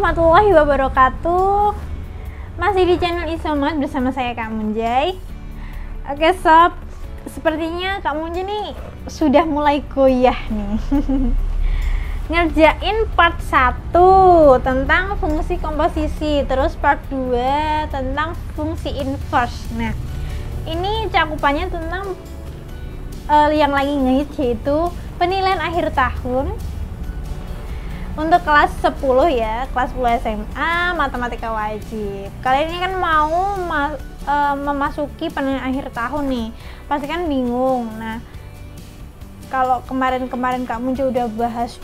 warahmatullahi wabarakatuh. Masih di channel Isomat bersama saya Kak Munjay. Oke sob, sepertinya Kak Munjay nih sudah mulai goyah nih ngerjain part 1 tentang fungsi komposisi, terus part 2 tentang fungsi inverse. Nah, ini cakupannya tentang yang lagi ngehits, yaitu penilaian akhir tahun untuk kelas 10 ya, kelas 10 SMA matematika wajib. Kalian ini kan mau memasuki penilaian akhir tahun nih, pasti kan bingung. Nah, kalau kemarin Kak Munjay udah bahas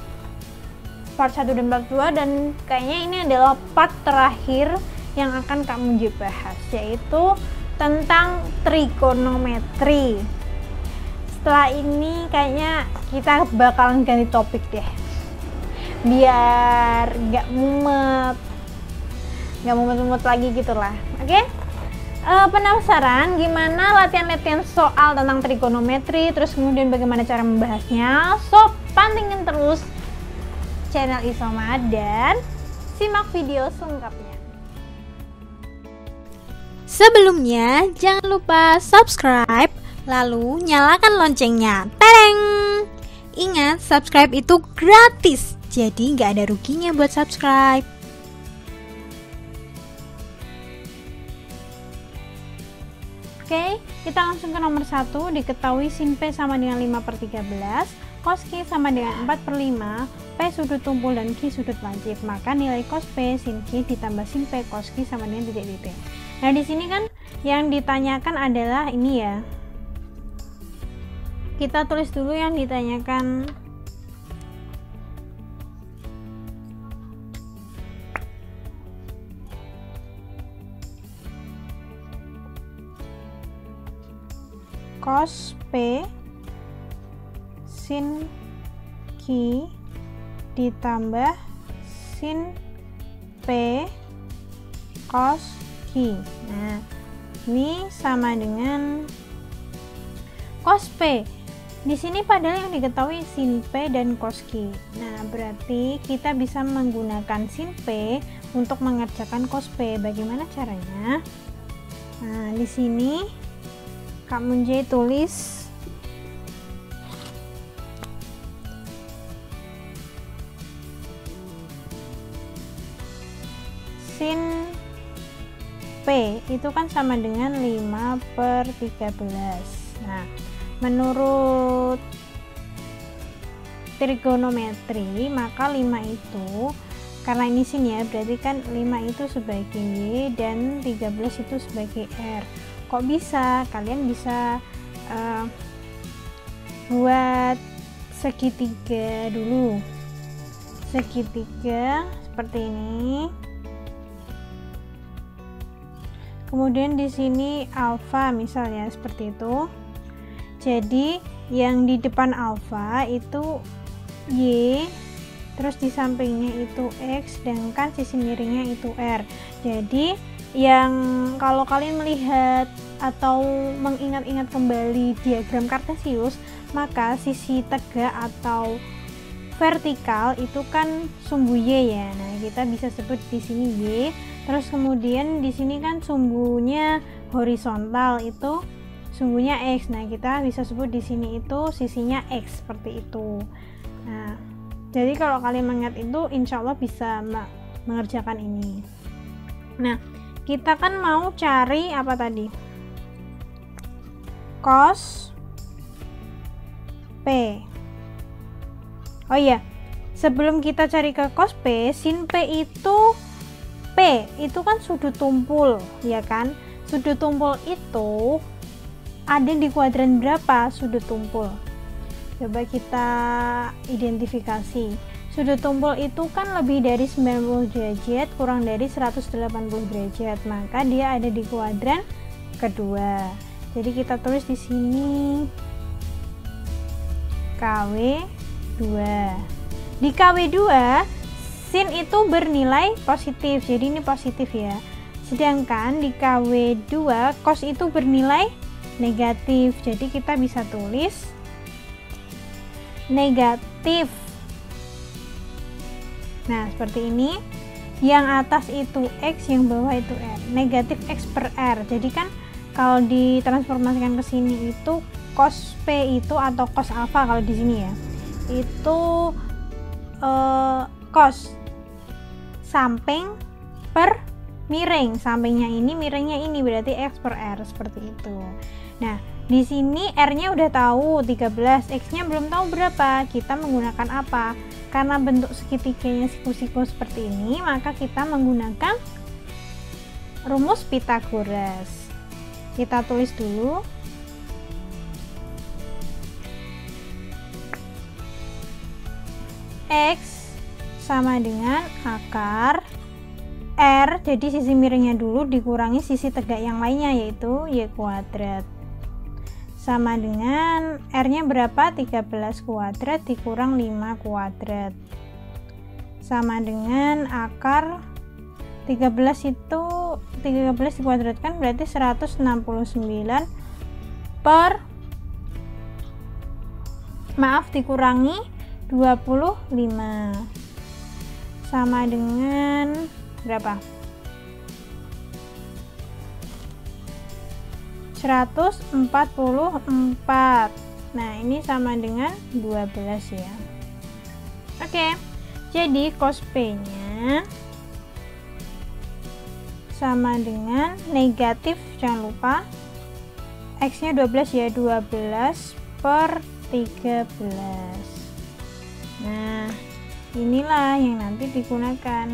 part 1 dan part 2, dan kayaknya ini adalah part terakhir yang akan Kak Munjay bahas, yaitu tentang trigonometri. Setelah ini kayaknya kita bakalan ganti topik deh, biar nggak mumet lagi gitulah. Oke? Penasaran gimana latihan-latihan soal tentang trigonometri, terus kemudian bagaimana cara membahasnya? So, pantengin terus channel Isomat dan simak video selengkapnya. Sebelumnya, jangan lupa subscribe, lalu nyalakan loncengnya. Tereng! Ingat, subscribe itu gratis, jadi nggak ada ruginya buat subscribe. Oke, kita langsung ke nomor 1. Diketahui sin P sama dengan 5/13, cos Q sama dengan 4/5, P sudut tumpul dan Q sudut lancip. Maka nilai cos P sin Q ditambah sin P cos Q sama dengan titik-titik. Nah, di sini kan yang ditanyakan adalah ini ya. Kita tulis dulu yang ditanyakan. Cos P sin Q ditambah sin P cos Q. Nah, ini sama dengan cos P. Di sini padahal yang diketahui sin P dan cos Q. Nah, berarti kita bisa menggunakan sin P untuk mengerjakan cos P. Bagaimana caranya? Nah, di sini Kak Munjay tulis sin P itu kan sama dengan 5/13. Nah, menurut trigonometri maka 5 itu, karena ini sin ya, berarti kan 5 itu sebagai Y dan 13 itu sebagai R. Kok bisa? Kalian bisa buat segitiga dulu, segitiga seperti ini. Kemudian di sini alfa misalnya seperti itu. Jadi yang di depan alfa itu Y, terus di sampingnya itu X, sedangkan sisi miringnya itu R. Jadi yang kalau kalian melihat atau mengingat-ingat kembali diagram kartesius, maka sisi tegak atau vertikal itu kan sumbu Y ya. Nah, kita bisa sebut di sini Y. Terus kemudian di sini kan sumbunya horizontal itu sumbunya X. Nah, kita bisa sebut di sini itu sisinya X seperti itu. Nah, jadi kalau kalian mengingat itu, insya Allah bisa mengerjakan ini. Nah, kita kan mau cari apa tadi? Cos P. Oh iya, sebelum kita cari ke cos P, sin P itu kan sudut tumpul, ya kan? Sudut tumpul itu ada di kuadran berapa sudut tumpul? Coba kita identifikasi. Sudut tumpul itu kan lebih dari 90 derajat kurang dari 180 derajat, maka dia ada di kuadran kedua. Jadi kita tulis di sini KW2. Di KW2 sin itu bernilai positif, jadi ini positif ya. Sedangkan di KW2 cos itu bernilai negatif, jadi kita bisa tulis negatif. Nah, seperti ini. yang atas itu X, yang bawah itu R, negatif X per R. Jadi kan kalau ditransformasikan ke sini itu cos P itu atau cos alfa kalau di sini ya, itu cos samping per miring, sampingnya ini, miringnya ini, berarti X per R, seperti itu. Nah, di sini R-nya udah tahu 13, X-nya belum tahu berapa. Kita menggunakan apa? Karena bentuk segitiganya siku-siku seperti ini, maka kita menggunakan rumus Pythagoras. Kita tulis dulu. X sama dengan akar R, jadi sisi miringnya dulu dikurangi sisi tegak yang lainnya, yaitu Y kuadrat, sama dengan R-nya berapa? 13 kuadrat dikurang 5 kuadrat, sama dengan akar 13 itu 13 dikuadratkan berarti 169 per dikurangi 25, sama dengan berapa? 144. Nah, ini sama dengan 12 ya. Oke. Jadi cos P-nya sama dengan negatif, jangan lupa X-nya 12 ya, 12 per 13. Nah, inilah yang nanti digunakan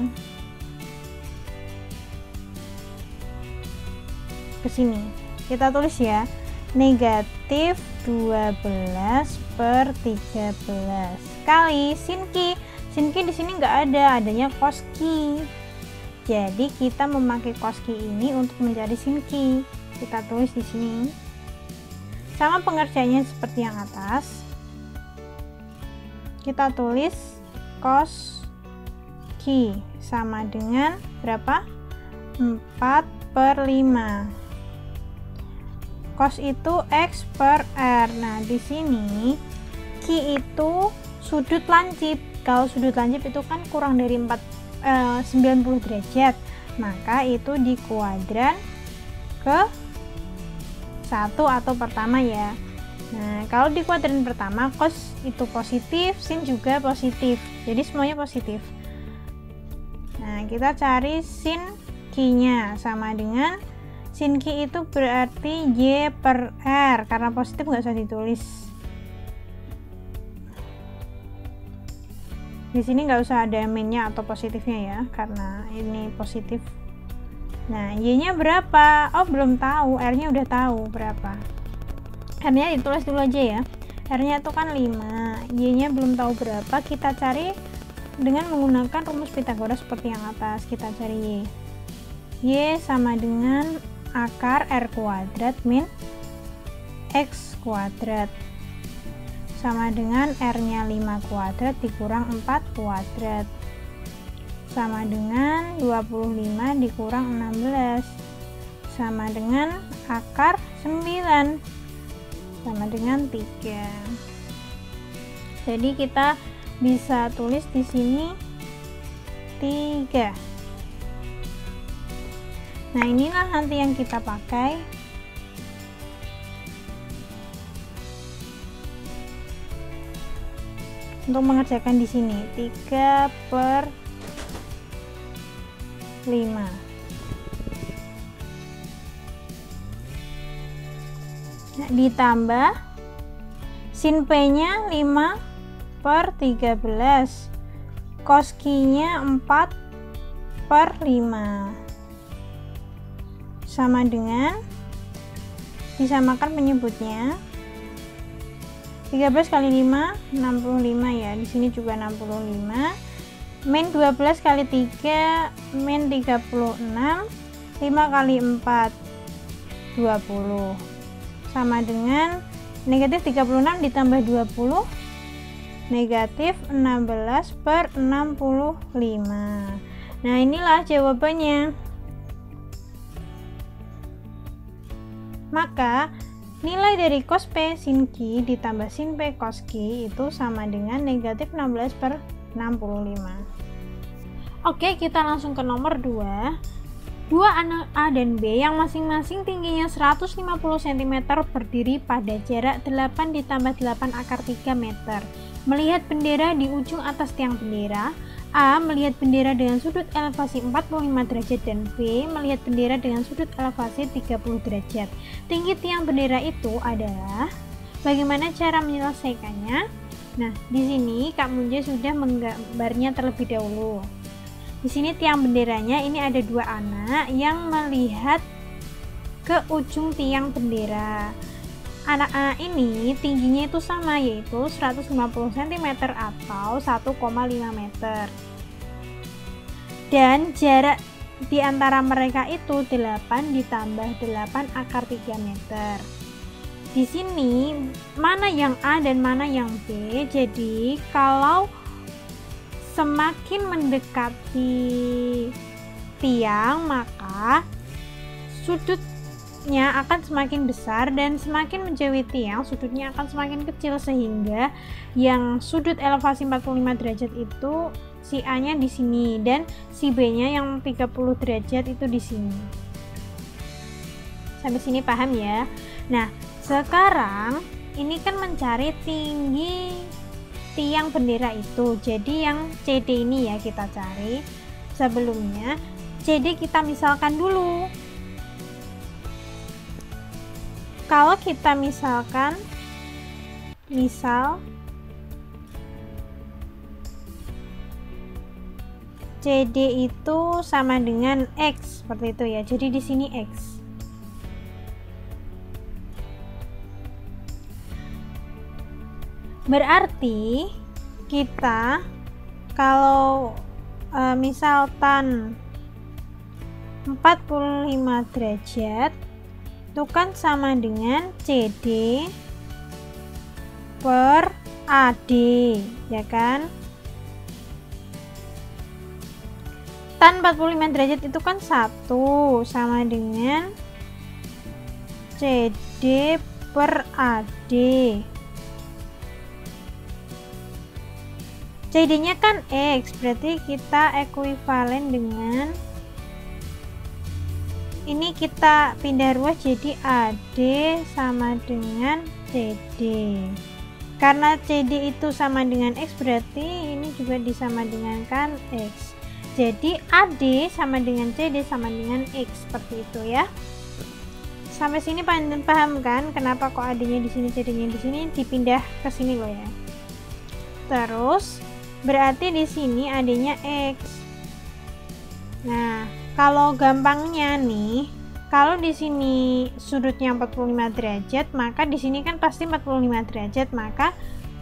ke sini. Kita tulis ya, negatif 12 per 13 kali sin Q. Sin Q di sini nggak ada, adanya cos Q. Jadi kita memakai cos Q ini untuk mencari sin Q. Kita tulis di sini. Sama pengerjaannya seperti yang atas. Kita tulis cos Q sama dengan berapa? 4 per 5. Cos itu X per R. Nah, di sini Q itu sudut lancip. Kalau sudut lancip itu kan kurang dari 90 derajat, maka itu di kuadran ke 1 atau pertama ya. Nah, kalau di kuadran pertama cos itu positif, sin juga positif, jadi semuanya positif. Nah, kita cari sin Q-nya sama dengan sin Q itu berarti Y per R, karena positif nggak usah ditulis. Di sini nggak usah ada minnya atau positifnya ya, karena ini positif. Nah, Y-nya berapa? Oh, belum tahu. R-nya udah tahu berapa. R-nya ditulis dulu aja ya. R-nya itu kan 5. Y-nya belum tahu berapa. Kita cari dengan menggunakan rumus Pythagoras seperti yang atas. Kita cari Y. Y sama dengan akar R kuadrat min X kuadrat, sama dengan R-nya 5 kuadrat dikurang 4 kuadrat, sama dengan 25 dikurang 16, sama dengan akar 9, sama dengan 3. Jadi kita bisa tulis di sini 3. Nah, inilah nanti yang kita pakai untuk mengerjakan di sini 3 per 5. Nah, ditambah sin P-nya 5 per 13, cos Q-nya 4 per 5, sama dengan, disamakan penyebutnya, 13 kali 5 65 ya, di sini juga 65, min 12 kali 3 min 36, 5 kali 4 20, sama dengan negatif 36 ditambah 20 negatif 16 per 65. Nah, inilah jawabannya. Maka nilai dari cos P sin Q ditambah sin P cos Q itu sama dengan negatif 16 per 65. Oke, kita langsung ke nomor 2. Dua anak A dan B yang masing-masing tingginya 150 cm berdiri pada jarak 8 ditambah 8 akar 3 meter. Melihat bendera di ujung atas tiang bendera, A melihat bendera dengan sudut elevasi 45 derajat dan B melihat bendera dengan sudut elevasi 30 derajat. Tinggi tiang bendera itu adalah, bagaimana cara menyelesaikannya? Nah, di sini Kak Munje sudah menggambarnya terlebih dahulu. Di sini tiang benderanya ini ada dua anak yang melihat ke ujung tiang bendera. Anak-anak ini tingginya itu sama, yaitu 150 cm atau 1,5 meter. Dan jarak di antara mereka itu 8 ditambah 8 akar 3 meter. Di sini mana yang A dan mana yang B? Jadi kalau semakin mendekati tiang, maka sudutnya akan semakin besar, dan semakin menjauhi tiang, sudutnya akan semakin kecil, sehingga yang sudut elevasi 45 derajat itu si A-nya di sini dan si B-nya yang 30 derajat itu di sini. Sampai sini paham ya? Nah, sekarang ini kan mencari tinggi tiang bendera itu. Jadi yang CD ini ya kita cari. Sebelumnya CD kita misalkan dulu. Kalau kita misalkan CD itu sama dengan X seperti itu ya. Jadi di sini X. Berarti kita kalau misalkan 45 derajat itu kan sama dengan CD per AD, ya kan? Tan 45 derajat itu kan 1 sama dengan CD per AD. CD-nya kan X, berarti kita ekuivalen dengan ini, kita pindah ruas jadi AD sama dengan CD. Karena CD itu sama dengan X, berarti ini juga disama dengan kan X. Jadi AD sama dengan CD sama dengan X, seperti itu ya. Sampai sini paham kan kenapa kok AD-nya di sini, CD-nya di sini, dipindah ke sini loh ya. Terus berarti di sini AD-nya X. Nah, kalau gampangnya nih, kalau di sini sudutnya 45 derajat, maka di sini kan pasti 45 derajat, maka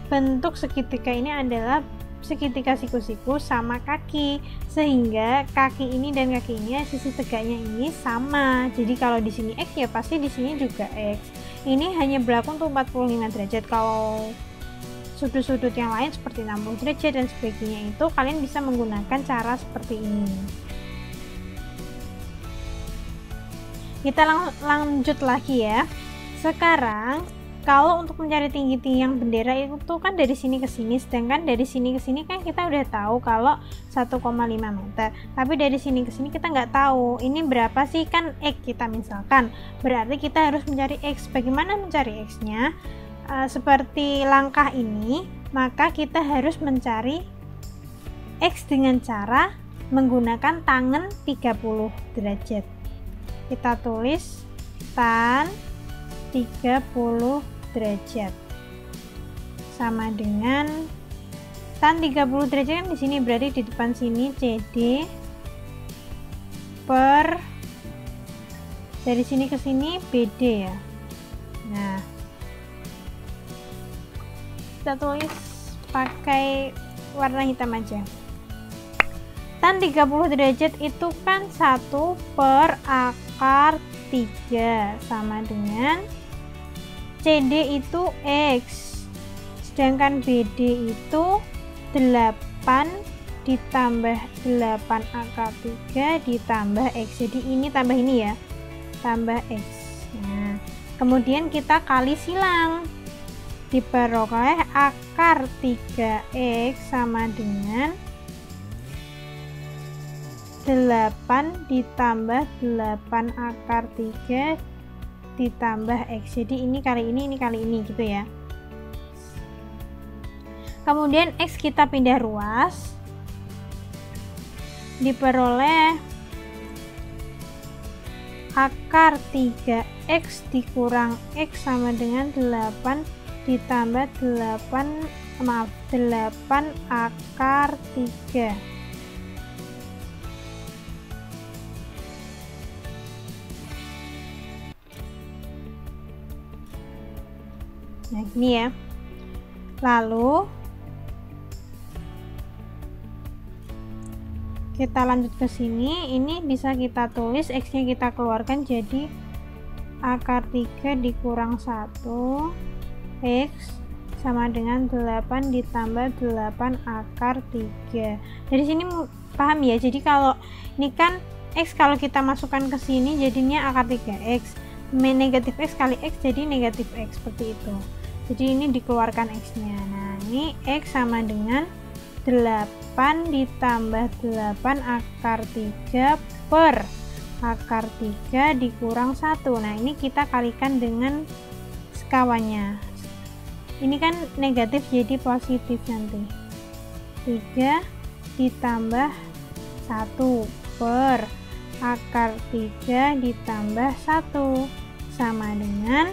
bentuk segitiga ini adalah segitiga siku-siku sama kaki, sehingga kaki ini dan kaki ini, sisi tegaknya ini sama. Jadi kalau di sini X ya pasti di sini juga X. Ini hanya berlaku untuk 45 derajat. Kalau sudut-sudut yang lain seperti 60 derajat dan sebagainya itu kalian bisa menggunakan cara seperti ini. Kita lanjut lagi ya. Sekarang kalau untuk mencari tinggi tiang bendera itu kan dari sini ke sini, sedangkan dari sini ke sini kan kita udah tahu kalau 1,5 meter. Tapi dari sini ke sini kita nggak tahu ini berapa sih, kan X kita misalkan. Berarti kita harus mencari X. Bagaimana mencari X-nya? Seperti langkah ini, maka kita harus mencari X dengan cara menggunakan tangen 30 derajat. Kita tulis tan 30 derajat sama dengan tan 30 derajat kan di sini, berarti di depan sini CD per dari sini ke sini BD ya. Nah, kita tulis pakai warna hitam aja. Tan 30 derajat itu kan 1 per akar 3 sama dengan CD itu X, sedangkan BD itu 8 ditambah 8 akar 3 ditambah X. Jadi ini tambah ini ya, tambah X. Nah, kemudian kita kali silang, diperoleh akar 3X sama dengan 8 ditambah 8 akar 3 ditambah X. Jadi ini kali ini kali ini gitu ya. Kemudian X kita pindah ruas, diperoleh akar 3X dikurang X sama dengan 8 ditambah 8 akar 3. Nah ini ya. Lalu kita lanjut ke sini, ini bisa kita tulis X nya kita keluarkan jadi akar 3 dikurang 1 X sama dengan 8 ditambah 8 akar 3. Dari sini paham ya, jadi kalau ini kan X kalau kita masukkan ke sini jadinya akar 3X, negatif X kali X jadi negatif X, seperti itu. Jadi ini dikeluarkan X nya. Nah ini X sama dengan 8 ditambah 8 akar 3 per akar 3 dikurang 1. Nah ini kita kalikan dengan sekawannya, ini kan negatif jadi positif nanti. 3 ditambah 1 per akar 3 ditambah 1 sama dengan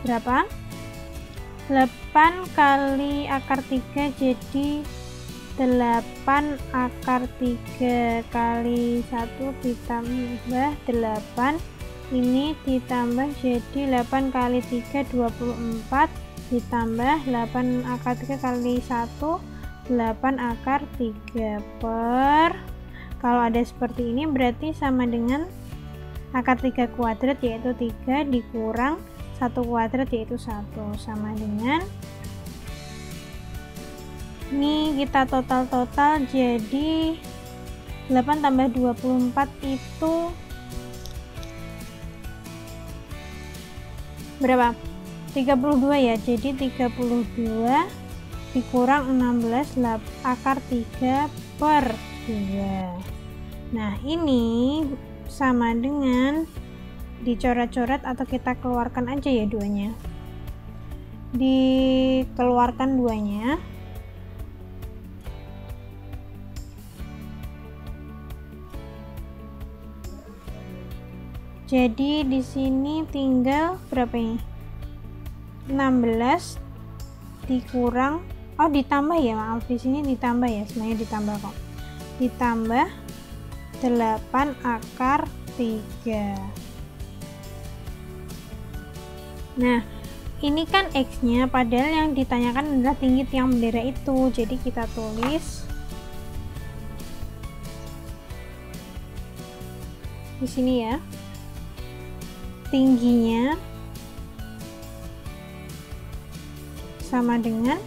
berapa? 8 kali akar 3 jadi 8 akar 3 kali 1 ditambah 8, ini ditambah jadi 8 kali 3 24 ditambah 8 akar 3 kali 1 8 akar 3 per, kalau ada seperti ini berarti sama dengan akar 3 kuadrat yaitu 3 dikurang 1 kuadrat yaitu 1 sama dengan, ini kita total jadi 8 tambah 24 itu berapa? 32 ya, jadi 32 dikurang 16 akar 3 per 2. Nah ini sama dengan dicoret-coret atau kita keluarkan aja ya duanya, dikeluarkan duanya. Jadi di sini tinggal berapa ini? 16 dikurang, oh ditambah ya, maaf di sini ditambah ya, sebenarnya ditambah kok. Ditambah 8 akar 3. Nah, ini kan X-nya, padahal yang ditanyakan adalah tinggi tiang bendera itu. Jadi kita tulis di sini ya. Tingginya sama dengan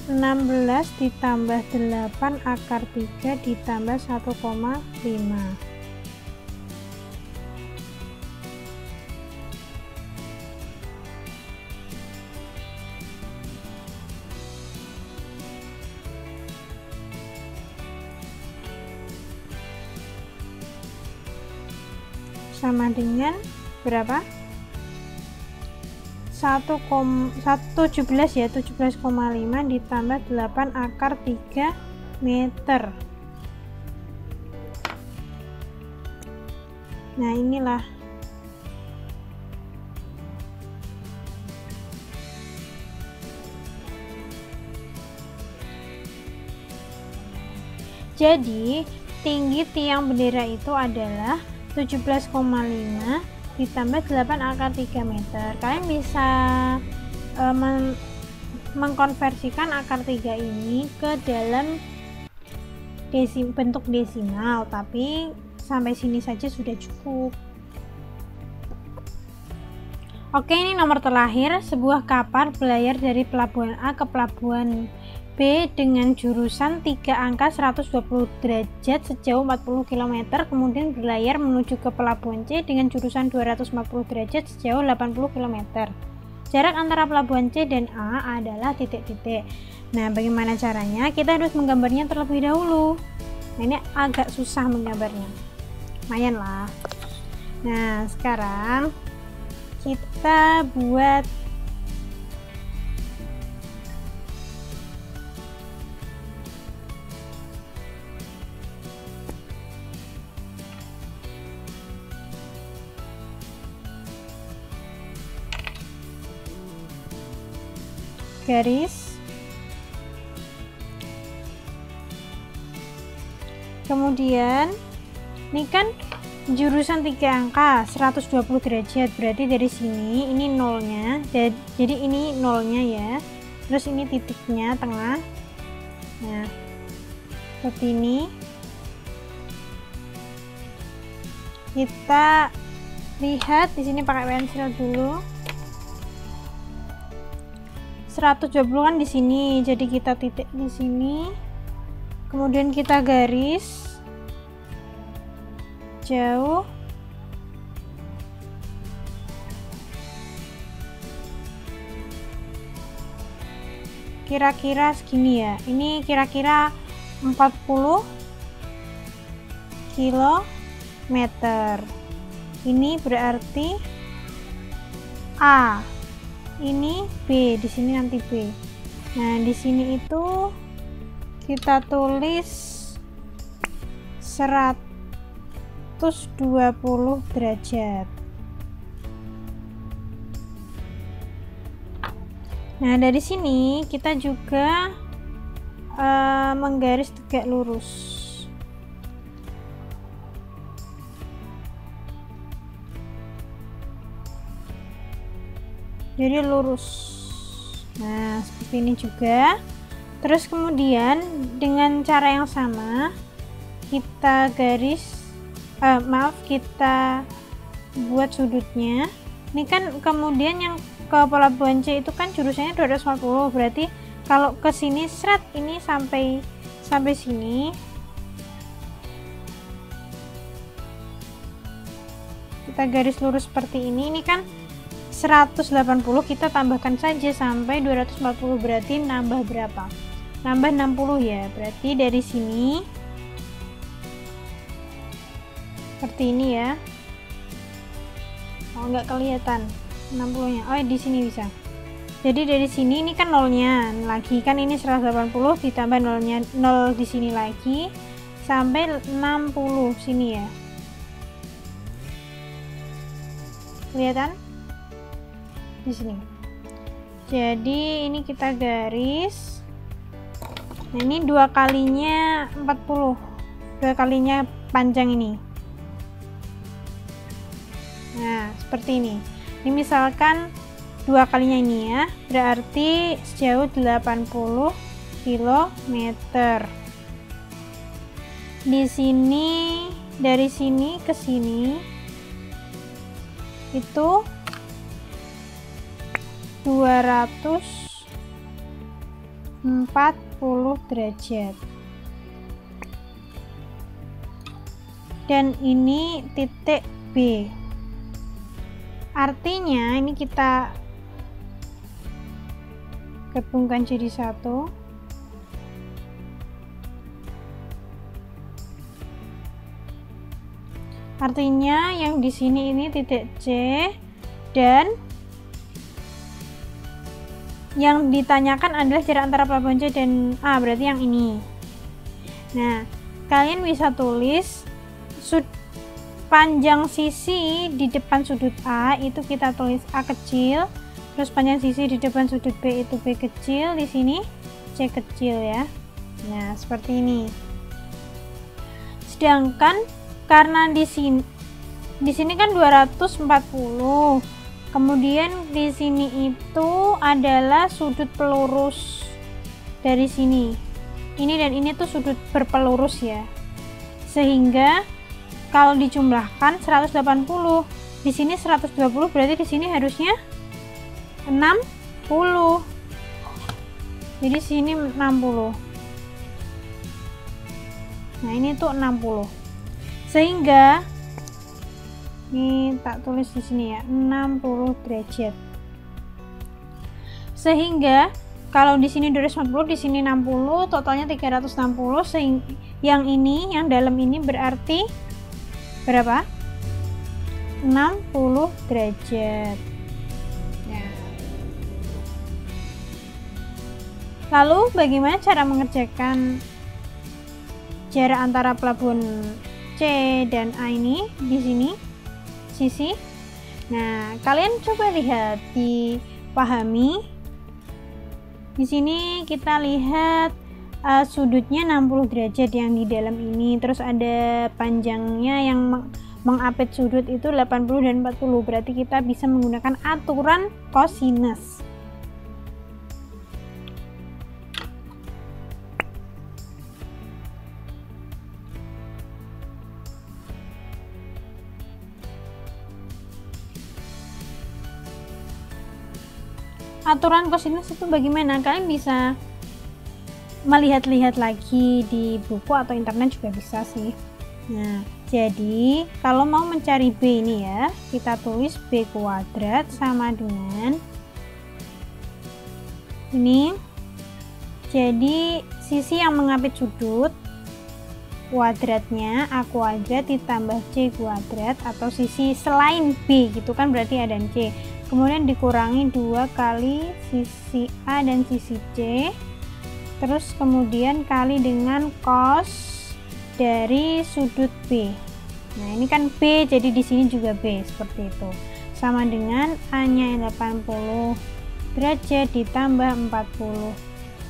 16 ditambah 8 akar 3 ditambah 1,5. Sama dengan berapa? 17 ya, 17,5 ditambah 8 akar 3 meter. Nah inilah jadi tinggi tiang bendera itu adalah 17,5 ditambah 8 akar 3 meter. Kalian bisa mengkonversikan akar 3 ini ke dalam bentuk desimal, tapi sampai sini saja sudah cukup. Oke, ini nomor terakhir. Sebuah kapal berlayar dari pelabuhan A ke pelabuhan B dengan jurusan 3 angka 120 derajat sejauh 40 km, kemudian berlayar menuju ke pelabuhan C dengan jurusan 240 derajat sejauh 80 km. Jarak antara pelabuhan C dan A adalah titik-titik. Nah, bagaimana caranya? Kita harus menggambarnya terlebih dahulu. Nah, ini agak susah menggambarnya. Lumayan lah. Nah, sekarang kita buat garis, kemudian ini kan jurusan 3 angka 120 derajat, berarti dari sini ini nolnya, jadi ini nolnya ya, terus ini titiknya tengah. Nah, seperti ini. Kita lihat di sini pakai pensil dulu. 120 kan di sini, jadi kita titik di sini, kemudian kita garis jauh, kira-kira segini ya. Ini kira-kira 40 kilometer. Ini berarti A. Ini B, di sini nanti B. Nah, di sini itu kita tulis 120 derajat. Nah, dari sini kita juga menggaris tegak lurus. Jadi lurus. Nah, seperti ini juga. Terus kemudian dengan cara yang sama kita garis kita buat sudutnya. Ini kan kemudian yang ke pelabuhan C itu kan jurusannya 240, berarti kalau ke sini seret ini sampai sini. Kita garis lurus seperti ini. Ini kan 180, kita tambahkan saja sampai 240, berarti nambah berapa? Nambah 60 ya. Berarti dari sini seperti ini ya. Oh, nggak kelihatan 60-nya. Oh, di sini bisa. Jadi dari sini ini kan nolnya lagi, kan ini 180 ditambah nolnya, 0 di sini lagi sampai 60 sini ya. Kelihatan? Di sini. Jadi ini kita garis. Nah, ini 2 kalinya 40. 2 kalinya panjang ini. Nah, seperti ini. Ini misalkan 2 kalinya ini ya, berarti sejauh 80 km. Di sini, dari sini ke sini itu 240 derajat. Dan ini titik B. Artinya ini kita gabungkan jadi satu. Artinya yang di sini ini titik C, dan yang ditanyakan adalah jarak antara pelabuhan C dan A, berarti yang ini. Nah, kalian bisa tulis panjang sisi di depan sudut A itu kita tulis A kecil, terus panjang sisi di depan sudut B itu B kecil, di sini C kecil ya. Nah, seperti ini. Sedangkan karena di sini kan 240. Kemudian di sini itu adalah sudut pelurus dari sini. Ini dan ini tuh sudut berpelurus ya. Sehingga kalau dijumlahkan 180. Di sini 120, berarti di sini harusnya 60. Jadi sini 60. Nah, ini tuh 60. Sehingga ini tak tulis di sini ya, 60 derajat. Sehingga Kalau di sini 250, di sini 60, totalnya 360. Yang ini, yang dalam ini berarti berapa? 60 derajat. Ya. Lalu bagaimana cara mengerjakan jarak antara pelabuhan C dan A ini di sini sisi? Nah, kalian coba lihat, dipahami. Di sini kita lihat sudutnya 60 derajat yang di dalam ini, terus ada panjangnya yang mengapit sudut itu 80 dan 40, berarti kita bisa menggunakan aturan kosinus. Aturan kosinus itu bagaimana? Kalian bisa melihat-lihat lagi di buku atau internet juga bisa sih. Nah, jadi kalau mau mencari B ini ya, kita tulis B kuadrat sama dengan ini. Jadi sisi yang mengapit sudut kuadratnya A kuadrat ditambah C kuadrat, atau sisi selain B gitu kan, berarti A dan C. Kemudian dikurangi 2 kali sisi A dan sisi C, terus kemudian kali dengan cos dari sudut B. Nah, ini kan B, jadi di sini juga B, seperti itu. Sama dengan A-nya 80 derajat ditambah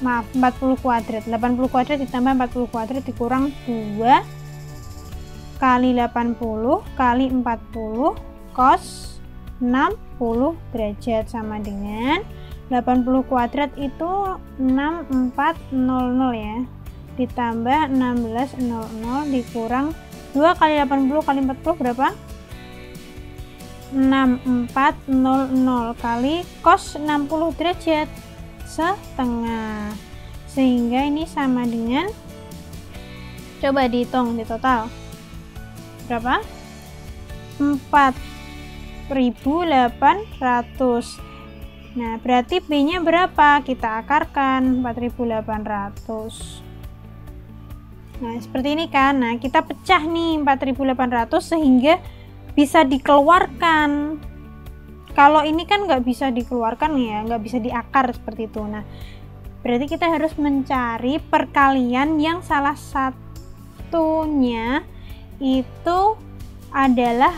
40 kuadrat. 80 kuadrat ditambah 40 kuadrat dikurang 2 kali 80 kali 40 cos 60 derajat sama dengan 80 kuadrat itu 6400 ya, ditambah 1600 dikurang 2 kali 80 kali 40 berapa? 6400 kali cos 60 derajat setengah, sehingga ini sama dengan, coba dihitung di total berapa? 4800. Nah, berarti B nya berapa? Kita akarkan 4800. Nah, seperti ini kan. Nah, kita pecah nih 4800 sehingga bisa dikeluarkan. Kalau ini kan nggak bisa dikeluarkan ya, nggak bisa diakar seperti itu. Nah, berarti kita harus mencari perkalian yang salah satunya itu adalah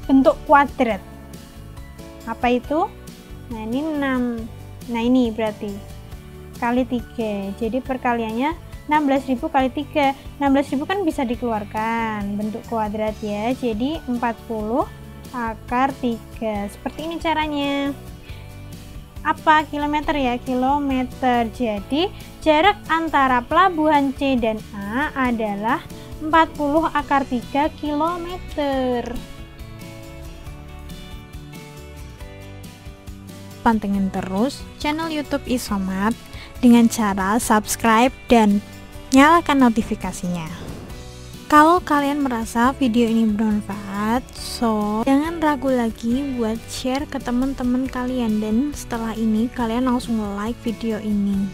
bentuk kuadrat. Apa itu? Nah, ini 6. Nah, ini berarti kali 3. Jadi perkaliannya 16.000 kali 3. 16.000 kan bisa dikeluarkan bentuk kuadrat ya. Jadi 40 akar 3. Seperti ini caranya. Apa? Kilometer ya, kilometer. Jadi jarak antara pelabuhan C dan A adalah 40 akar 3 kilometer. Pantengin terus channel YouTube Isomat dengan cara subscribe dan nyalakan notifikasinya. Kalau kalian merasa video ini bermanfaat, jangan ragu lagi buat share ke teman-teman kalian, dan setelah ini kalian langsung like video ini.